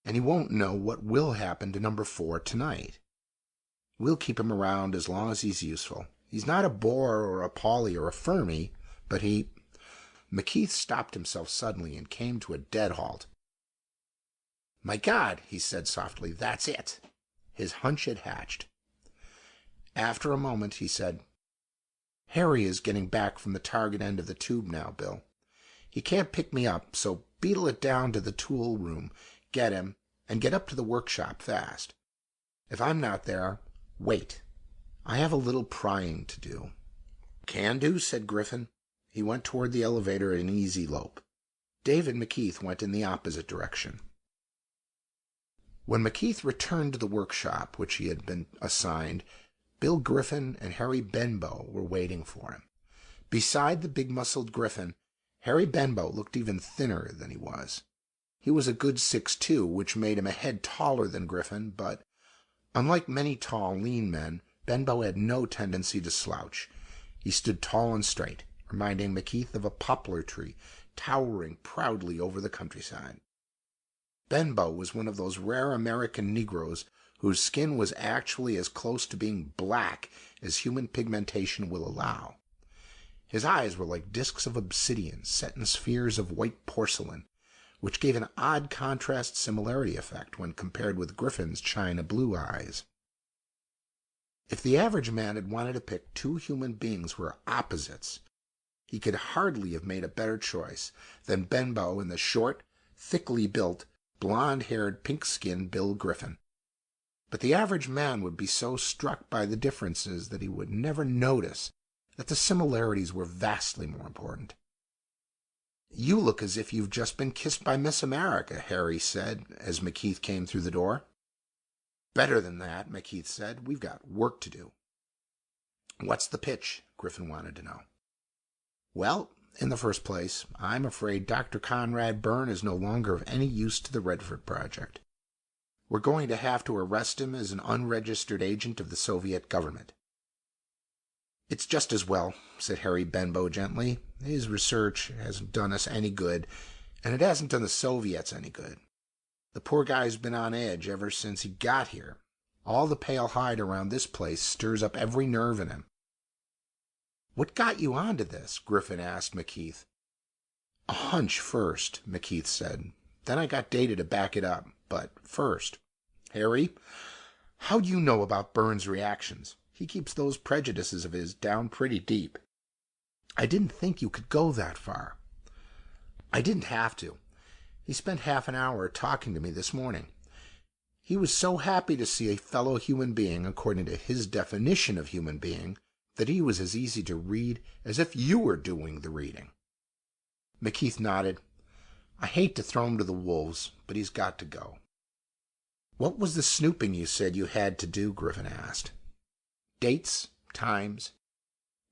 and he won't know what will happen to number 4 tonight. We'll keep him around as long as he's useful. He's not a Bohr or a Pauli or a Fermi, but he—" McKeith stopped himself suddenly and came to a dead halt. "My God," he said softly, "that's it." His hunch had hatched. After a moment, he said, "Harry is getting back from the target end of the tube now, Bill. He can't pick me up, so beetle it down to the tool room, get him, and get up to the workshop fast. If I'm not there, wait. I have a little prying to do." "Can do," said Griffin. He went toward the elevator at an easy lope. David McKeith went in the opposite direction. When McKeith returned to the workshop which he had been assigned, Bill Griffin and Harry Benbow were waiting for him. Beside the big-muscled Griffin, Harry Benbow looked even thinner than he was. He was a good 6'2", which made him a head taller than Griffin, but, unlike many tall, lean men, Benbow had no tendency to slouch. He stood tall and straight, reminding McKeith of a poplar tree towering proudly over the countryside. Benbow was one of those rare American Negroes whose skin was actually as close to being black as human pigmentation will allow. His eyes were like discs of obsidian set in spheres of white porcelain, which gave an odd contrast similarity effect when compared with Griffin's china blue eyes. If the average man had wanted to pick two human beings who were opposites, he could hardly have made a better choice than Benbow and the short, thickly built, blond-haired, pink-skinned Bill Griffin. But the average man would be so struck by the differences that he would never notice that the similarities were vastly more important. "You look as if you've just been kissed by Miss America," Harry said as McKeith came through the door. "Better than that," McKeith said. "We've got work to do." "What's the pitch?" Griffin wanted to know. "Well, in the first place, I'm afraid Dr. Conrad Bern is no longer of any use to the Redford Project. We're going to have to arrest him as an unregistered agent of the Soviet government." "It's just as well," said Harry Benbow gently. "His research hasn't done us any good, and it hasn't done the Soviets any good. The poor guy's been on edge ever since he got here. All the pale hide around this place stirs up every nerve in him." "What got you onto this?" Griffin asked McKeith. "A hunch first," McKeith said. "Then I got data to back it up. But first, Harry, how do you know about Bern's reactions? He keeps those prejudices of his down pretty deep." "I didn't think you could go that far." "I didn't have to. He spent half an hour talking to me this morning. He was so happy to see a fellow human being according to his definition of human being that he was as easy to read as if you were doing the reading." McKeith nodded. "I hate to throw him to the wolves, but he's got to go." "What was the snooping you said you had to do?" Griffin asked. "Dates, times.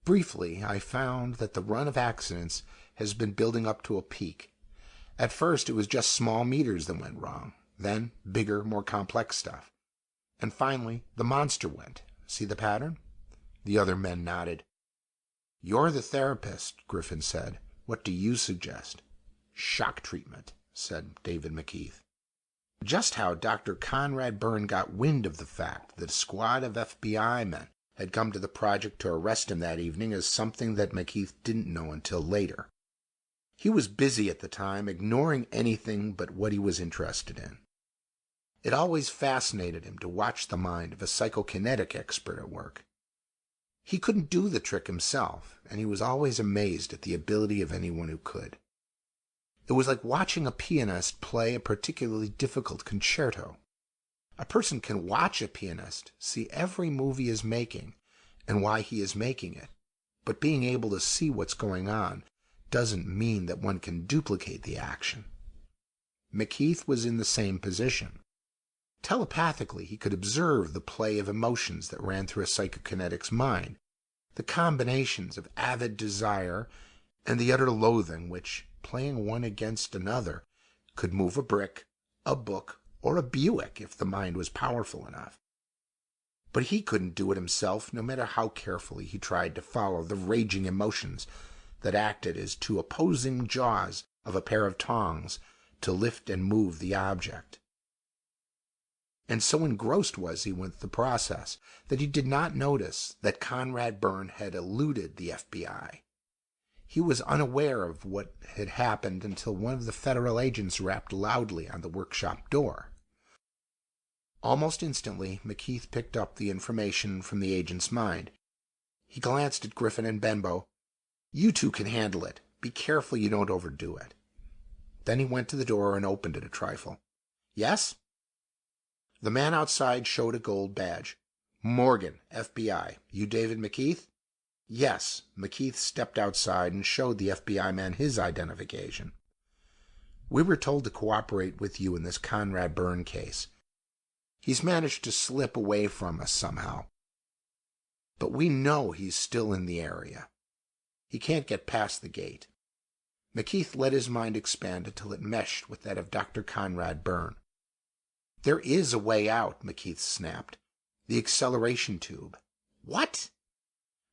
Briefly, I found that the run of accidents has been building up to a peak. At first it was just small meters that went wrong, then bigger, more complex stuff. And finally the monster went. See the pattern?" The other men nodded. "You're the therapist," Griffin said. "What do you suggest?" "Shock treatment," said David McKeith. Just how Dr. Conrad Bern got wind of the fact that a squad of FBI men had come to the project to arrest him that evening is something that McKeith didn't know until later. He was busy at the time, ignoring anything but what he was interested in. It always fascinated him to watch the mind of a psychokinetic expert at work. He couldn't do the trick himself, and he was always amazed at the ability of anyone who could. It was like watching a pianist play a particularly difficult concerto. A person can watch a pianist, see every move he is making and why he is making it, but being able to see what's going on doesn't mean that one can duplicate the action. McKeith was in the same position. Telepathically, he could observe the play of emotions that ran through a psychokinetic's mind, the combinations of avid desire and the utter loathing which, playing one against another, could move a brick, a book, or a Buick if the mind was powerful enough. But he couldn't do it himself, no matter how carefully he tried to follow the raging emotions that acted as two opposing jaws of a pair of tongs to lift and move the object. And so engrossed was he with the process that he did not notice that Conrad Bern had eluded the FBI. He was unaware of what had happened until one of the federal agents rapped loudly on the workshop door. Almost instantly, McKeith picked up the information from the agent's mind. He glanced at Griffin and Benbow. "You two can handle it. Be careful you don't overdo it." Then he went to the door and opened it a trifle. "Yes?" The man outside showed a gold badge. "Morgan, FBI. You David McKeith?" "Yes." McKeith stepped outside and showed the FBI man his identification. "We were told to cooperate with you in this Conrad Bern case. He's managed to slip away from us somehow. But we know he's still in the area. He can't get past the gate." McKeith let his mind expand until it meshed with that of Dr. Conrad Bern. "There is a way out," McKeith snapped. "The acceleration tube." "What?"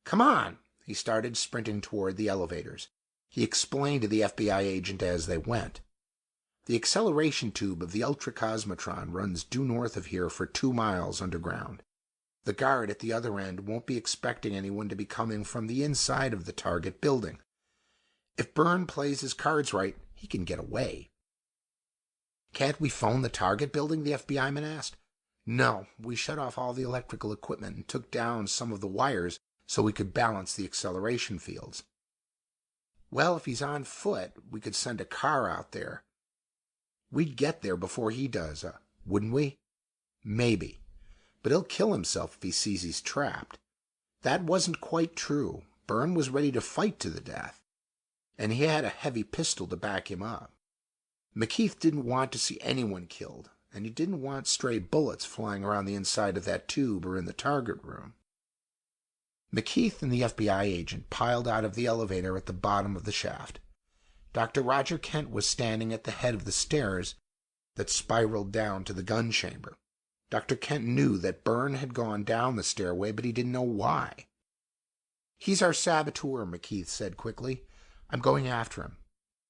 "Come on." He started sprinting toward the elevators. He explained to the FBI agent as they went. "The acceleration tube of the ultracosmotron runs due north of here for 2 miles underground. The guard at the other end won't be expecting anyone to be coming from the inside of the target building. If Bern plays his cards right, he can get away. Can't we phone the target building? The FBI man asked. No, we shut off all the electrical equipment and took down some of the wires so we could balance the acceleration fields. Well, if he's on foot, we could send a car out there. We'd get there before he does, wouldn't we? Maybe. But he'll kill himself if he sees he's trapped. That wasn't quite true. Bern was ready to fight to the death, and he had a heavy pistol to back him up. McKeith didn't want to see anyone killed, and he didn't want stray bullets flying around the inside of that tube or in the target room. McKeith and the FBI agent piled out of the elevator at the bottom of the shaft. Dr. Roger Kent was standing at the head of the stairs that spiraled down to the gun chamber. Dr. Kent knew that Bern had gone down the stairway, but he didn't know why. He's our saboteur, McKeith said quickly. I'm going after him.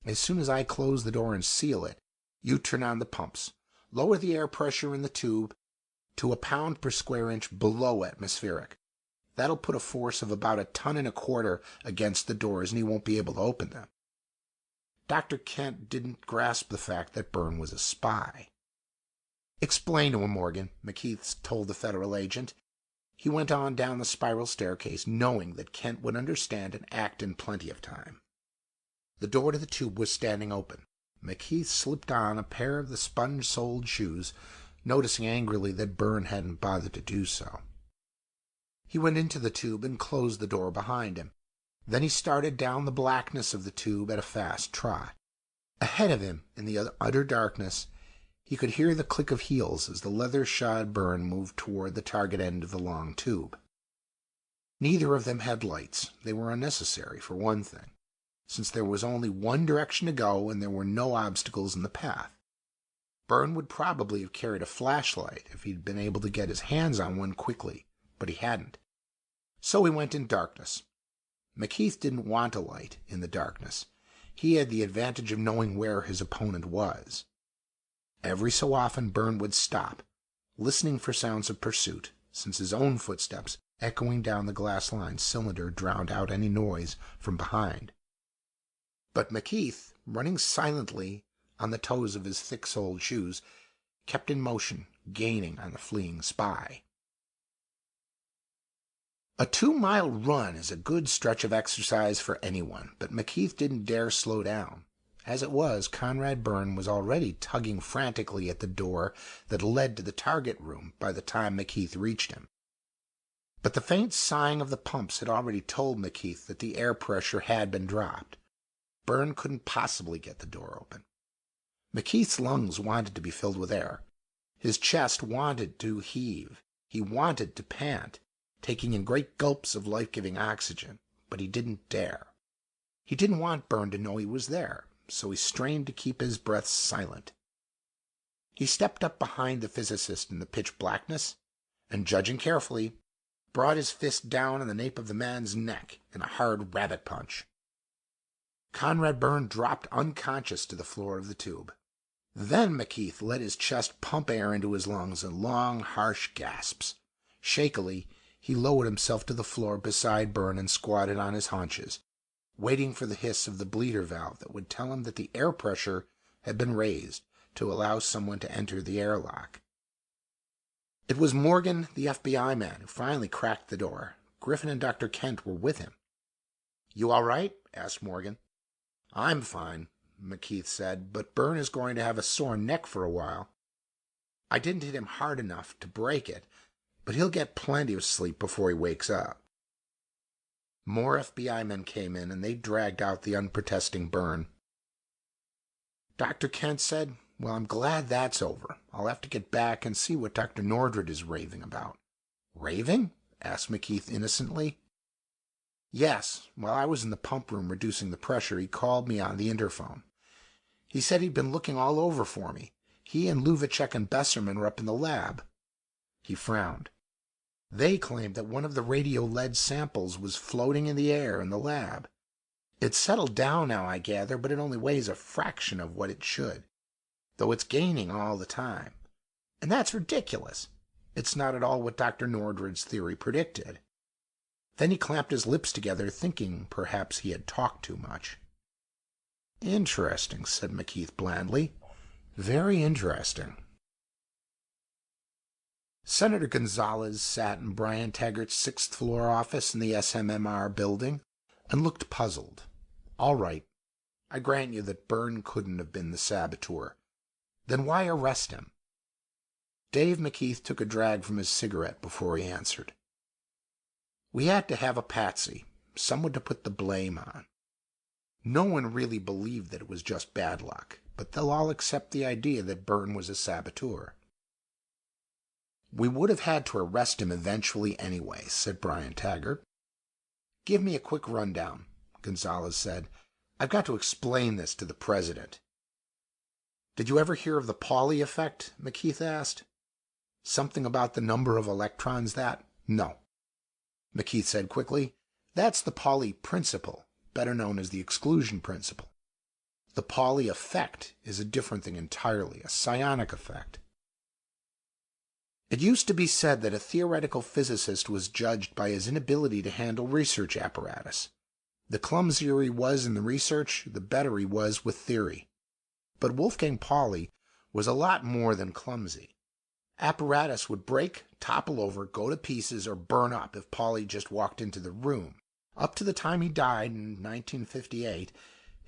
As soon as I close the door and seal it, you turn on the pumps. Lower the air pressure in the tube to 1 pound per square inch below atmospheric. That'll put a force of about 1.25 tons against the doors, and he won't be able to open them. Dr. Kent didn't grasp the fact that Bern was a spy. Explain to him, Morgan, McKeith told the federal agent. He went on down the spiral staircase, knowing that Kent would understand and act in plenty of time. The door to the tube was standing open. McKeith slipped on a pair of the sponge-soled shoes, noticing angrily that Bern hadn't bothered to do so. He went into the tube and closed the door behind him. Then he started down the blackness of the tube at a fast trot. Ahead of him, in the utter darkness, he could hear the click of heels as the leather-shod Bern moved toward the target end of the long tube. Neither of them had lights. They were unnecessary, for one thing, since there was only one direction to go and there were no obstacles in the path. Bern would probably have carried a flashlight if he'd been able to get his hands on one quickly, but he hadn't. So he went in darkness. McKeith didn't want a light in the darkness. He had the advantage of knowing where his opponent was. Every so often Bern would stop, listening for sounds of pursuit, since his own footsteps echoing down the glass-lined cylinder drowned out any noise from behind. But McKeith, running silently on the toes of his thick-soled shoes, kept in motion, gaining on the fleeing spy. A 2-mile run is a good stretch of exercise for anyone, but McKeith didn't dare slow down. As it was, Conrad Bern was already tugging frantically at the door that led to the target room by the time McKeith reached him. But the faint sighing of the pumps had already told McKeith that the air pressure had been dropped. Bern couldn't possibly get the door open. McKeith's lungs wanted to be filled with air. His chest wanted to heave. He wanted to pant, taking in great gulps of life-giving oxygen, but he didn't dare. He didn't want Bern to know he was there, so he strained to keep his breath silent. He stepped up behind the physicist in the pitch blackness, and, judging carefully, brought his fist down on the nape of the man's neck in a hard rabbit punch. Conrad Bern dropped unconscious to the floor of the tube. Then McKeith let his chest pump air into his lungs in long, harsh gasps. Shakily, he lowered himself to the floor beside Bern and squatted on his haunches, waiting for the hiss of the bleeder valve that would tell him that the air pressure had been raised to allow someone to enter the airlock. It was Morgan, the FBI man, who finally cracked the door. Griffin and Dr. Kent were with him. "You all right?" asked Morgan. "I'm fine," McKeith said, "but Bern is going to have a sore neck for a while. I didn't hit him hard enough to break it, but he'll get plenty of sleep before he wakes up." More FBI men came in, and they dragged out the unprotesting Bern. Dr. Kent said, "Well, I'm glad that's over. I'll have to get back and see what Dr. Nordred is raving about." "Raving?" asked McKeith innocently. "Yes. While I was in the pump room reducing the pressure, he called me on the interphone. He said he'd been looking all over for me. He and Luvacek and Besserman were up in the lab." He frowned. "They claimed that one of the radio-lead samples was floating in the air in the lab. It's settled down now, I gather, but it only weighs a fraction of what it should, though it's gaining all the time. And that's ridiculous. It's not at all what Dr. Nordred's theory predicted." Then he clamped his lips together, thinking perhaps he had talked too much. "Interesting," said McKeith blandly. Very interesting. Senator Gonzalez sat in Brian Taggart's sixth-floor office in the SMMR building and looked puzzled. All right, I grant you that Bern couldn't have been the saboteur. Then why arrest him? Dave McKeith took a drag from his cigarette before he answered. We had to have a patsy, someone to put the blame on. No one really believed that it was just bad luck, but they'll all accept the idea that Bern was a saboteur. We would have had to arrest him eventually anyway, said Brian Taggart. Give me a quick rundown, Gonzalez said. I've got to explain this to the president. Did you ever hear of the Pauli effect? McKeith asked. Something about the number of electrons that? No. McKeith said quickly. That's the Pauli principle, better known as the exclusion principle. The Pauli effect is a different thing entirely, a psionic effect. It used to be said that a theoretical physicist was judged by his inability to handle research apparatus. The clumsier he was in the research, the better he was with theory. But Wolfgang Pauli was a lot more than clumsy. Apparatus would break, topple over, go to pieces, or burn up if Pauli just walked into the room. Up to the time he died in 1958,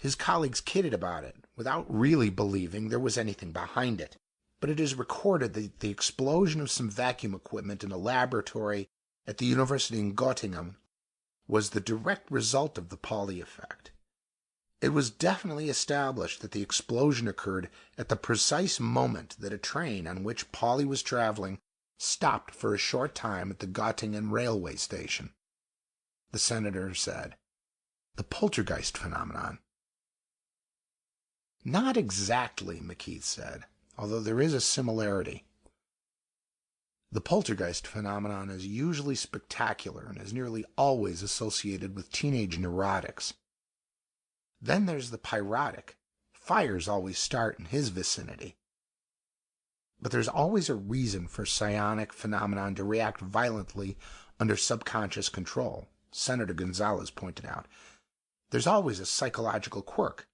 his colleagues kidded about it, without really believing there was anything behind it. But it is recorded that the explosion of some vacuum equipment in a laboratory at the University in Göttingen was the direct result of the Pauli effect. It was definitely established that the explosion occurred at the precise moment that a train on which Pauli was traveling stopped for a short time at the Göttingen railway station. The senator said, The poltergeist phenomenon. Not exactly, McKeith said, although there is a similarity. The poltergeist phenomenon is usually spectacular and is nearly always associated with teenage neurotics. Then there's the pyrotic. Fires always start in his vicinity. But there's always a reason for psionic phenomenon to react violently under subconscious control, Senator Gonzalez pointed out. There's always a psychological quirk.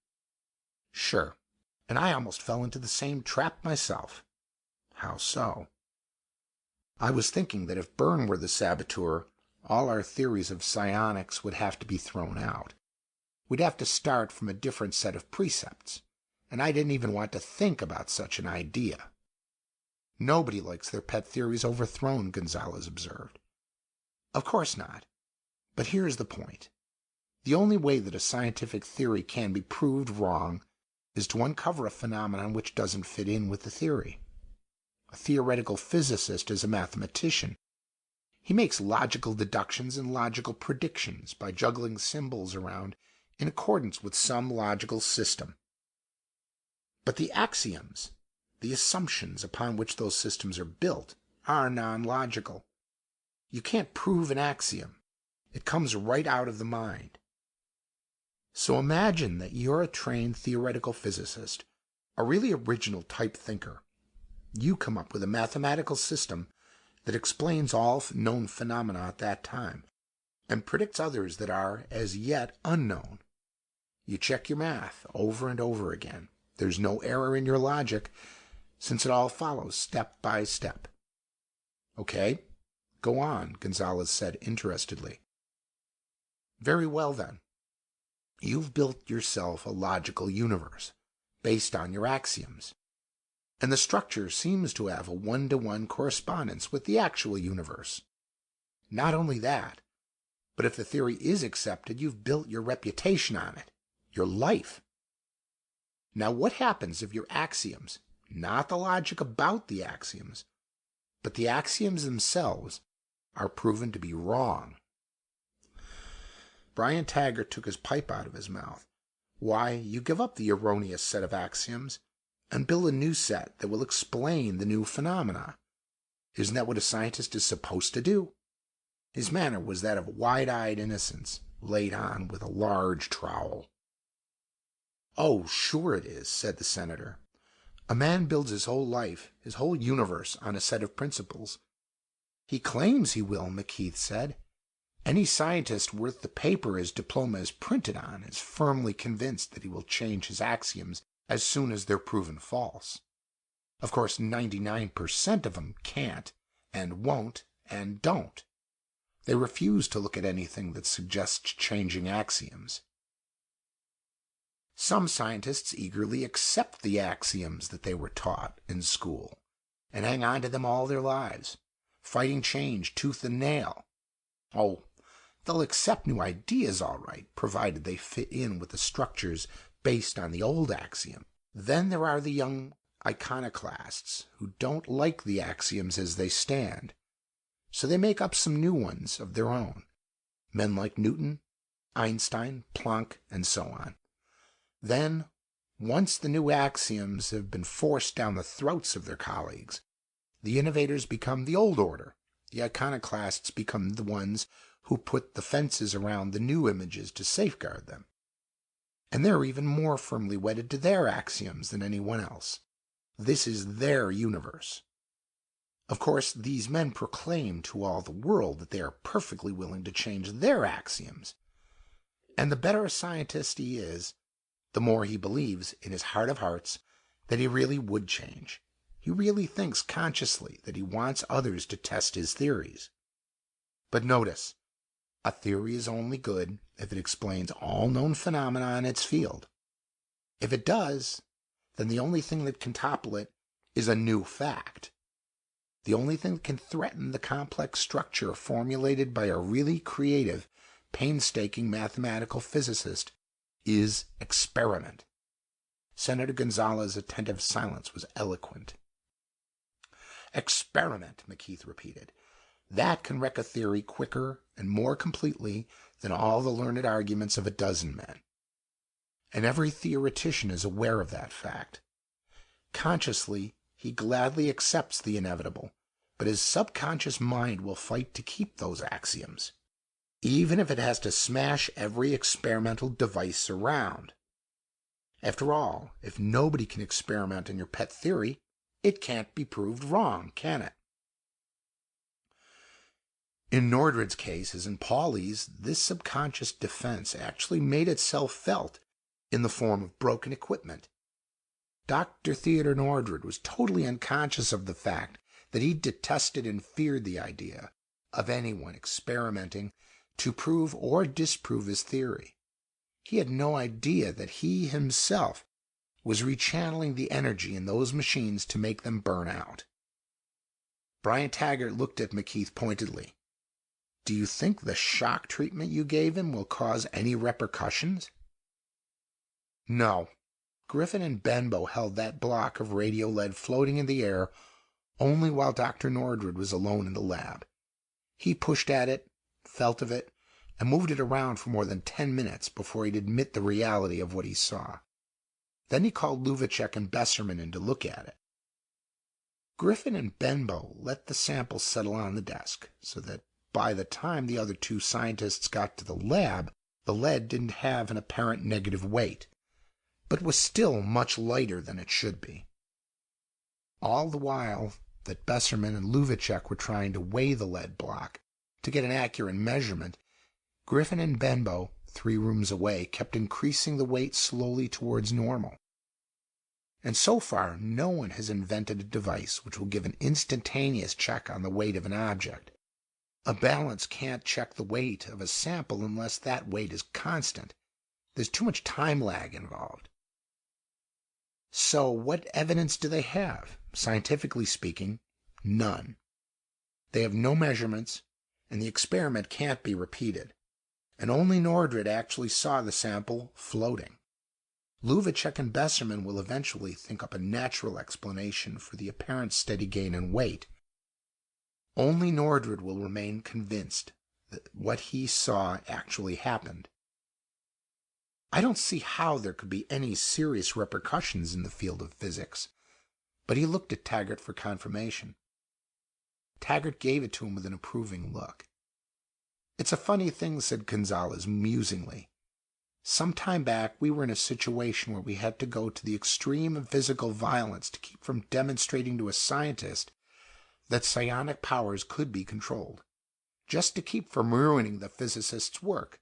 Sure, and I almost fell into the same trap myself. How so? I was thinking that if Bern were the saboteur, all our theories of psionics would have to be thrown out. We'd have to start from a different set of precepts, and I didn't even want to think about such an idea. Nobody likes their pet theories overthrown, Gonzalez observed. Of course not. But here's the point. The only way that a scientific theory can be proved wrong is to uncover a phenomenon which doesn't fit in with the theory. A theoretical physicist is a mathematician. He makes logical deductions and logical predictions by juggling symbols around in accordance with some logical system. But the axioms, the assumptions upon which those systems are built, are non-logical. You can't prove an axiom. It comes right out of the mind. So imagine that you're a trained theoretical physicist, a really original type thinker. You come up with a mathematical system that explains all known phenomena at that time and predicts others that are, as yet, unknown. You check your math over and over again. There's no error in your logic, since it all follows step by step. Okay, go on, Gonzalez said interestedly. Very well, then. You've built yourself a logical universe, based on your axioms. And the structure seems to have a one-to-one correspondence with the actual universe. Not only that, but if the theory is accepted, you've built your reputation on it, your life. Now what happens if your axioms, not the logic about the axioms, but the axioms themselves, are proven to be wrong? Brian Taggart took his pipe out of his mouth. Why, you give up the erroneous set of axioms and build a new set that will explain the new phenomena. Isn't that what a scientist is supposed to do? His manner was that of wide-eyed innocence, laid on with a large trowel. Oh, sure it is, said the senator. A man builds his whole life, his whole universe, on a set of principles. He claims he will, McKeith said. Any scientist worth the paper his diploma is printed on is firmly convinced that he will change his axioms as soon as they're proven false. Of course, 99% of them can't, and won't, and don't. They refuse to look at anything that suggests changing axioms. Some scientists eagerly accept the axioms that they were taught in school and hang on to them all their lives, fighting change tooth and nail. Oh, they'll accept new ideas all right, provided they fit in with the structures based on the old axiom. Then there are the young iconoclasts who don't like the axioms as they stand, so they make up some new ones of their own. Men like Newton, Einstein, Planck, and so on. Then, once the new axioms have been forced down the throats of their colleagues, the innovators become the old order. The iconoclasts become the ones who put the fences around the new images to safeguard them. And they're even more firmly wedded to their axioms than anyone else. This is their universe. Of course, these men proclaim to all the world that they are perfectly willing to change their axioms. And the better a scientist he is, the more he believes in his heart of hearts that he really would change. He really thinks consciously that he wants others to test his theories. But notice, a theory is only good if it explains all known phenomena in its field. If it does, then the only thing that can topple it is a new fact. The only thing that can threaten the complex structure formulated by a really creative, painstaking mathematical physicist is experiment. Senator Gonzalez's attentive silence was eloquent. Experiment, McKeith repeated. That can wreck a theory quicker and more completely than all the learned arguments of a dozen men. And every theoretician is aware of that fact. Consciously, he gladly accepts the inevitable, but his subconscious mind will fight to keep those axioms, even if it has to smash every experimental device around. After all, if nobody can experiment on your pet theory, it can't be proved wrong, can it? In Nordred's case, as in Pauli's, this subconscious defense actually made itself felt in the form of broken equipment. Dr. Theodore Nordred was totally unconscious of the fact that he detested and feared the idea of anyone experimenting to prove or disprove his theory. He had no idea that he himself was rechanneling the energy in those machines to make them burn out. Brian Taggart looked at McKeith pointedly. Do you think the shock treatment you gave him will cause any repercussions? No. Griffin and Benbow held that block of radio lead floating in the air only while Dr. Nordred was alone in the lab. He pushed at it, felt of it, and moved it around for more than 10 minutes before he'd admit the reality of what he saw. Then he called Luvacek and Besserman in to look at it. Griffin and Benbow let the sample settle on the desk, so that by the time the other two scientists got to the lab, the lead didn't have an apparent negative weight, but was still much lighter than it should be. All the while that Besserman and Luvacek were trying to weigh the lead block to get an accurate measurement, Griffin and Benbow, 3 rooms away, kept increasing the weight slowly towards normal. And so far, no one has invented a device which will give an instantaneous check on the weight of an object. A balance can't check the weight of a sample unless that weight is constant. There's too much time lag involved. So what evidence do they have? Scientifically speaking, none. They have no measurements, and the experiment can't be repeated. And only Nordred actually saw the sample floating. Luvacek and Besserman will eventually think up a natural explanation for the apparent steady gain in weight. Only Nordred will remain convinced that what he saw actually happened. I don't see how there could be any serious repercussions in the field of physics, but he looked at Taggart for confirmation. Taggart gave it to him with an approving look. It's a funny thing, said Gonzalez musingly. Some time back we were in a situation where we had to go to the extreme of physical violence to keep from demonstrating to a scientist that psionic powers could be controlled, just to keep from ruining the physicist's work.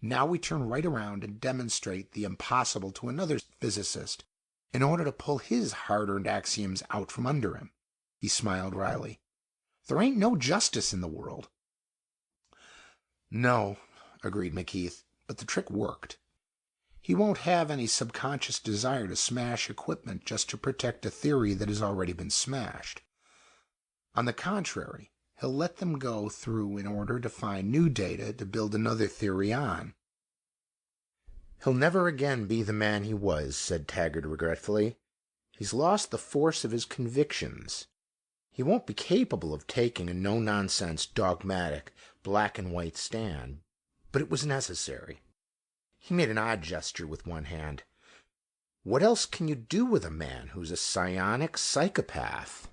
Now we turn right around and demonstrate the impossible to another physicist in order to pull his hard-earned axioms out from under him. He smiled wryly. There ain't no justice in the world. No, agreed McKeith, but the trick worked. He won't have any subconscious desire to smash equipment just to protect a theory that has already been smashed. On the contrary, he'll let them go through in order to find new data to build another theory on. He'll never again be the man he was, said Taggart regretfully. He's lost the force of his convictions. He won't be capable of taking a no-nonsense, dogmatic, black-and-white stand, but it was necessary. He made an odd gesture with one hand. What else can you do with a man who's a psionic psychopath?